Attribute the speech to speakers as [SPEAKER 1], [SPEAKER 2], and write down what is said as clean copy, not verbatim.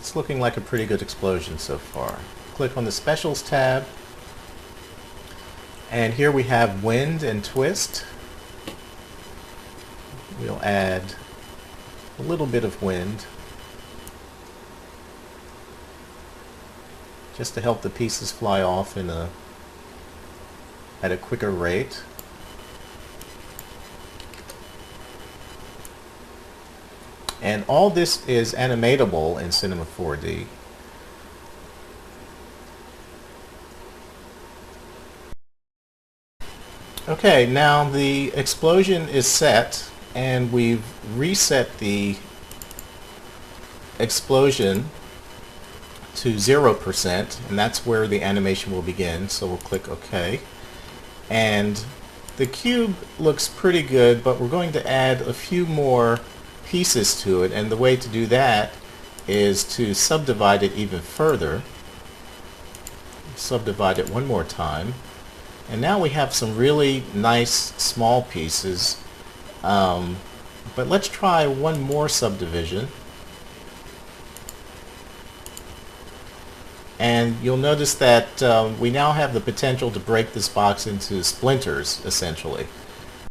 [SPEAKER 1] It's looking like a pretty good explosion so far. Click on the Specials tab, and here we have Wind and Twist. We'll add a little bit of wind just to help the pieces fly off at a quicker rate. And all this is animatable in Cinema 4D. Okay, now the explosion is set, and we've reset the explosion to 0%, and that's where the animation will begin. So we'll click OK. And the cube looks pretty good, but we're going to add a few more pieces to it, and the way to do that is to subdivide it even further. Subdivide it one more time, and now we have some really nice small pieces, but let's try one more subdivision, and you'll notice that we now have the potential to break this box into splinters, essentially.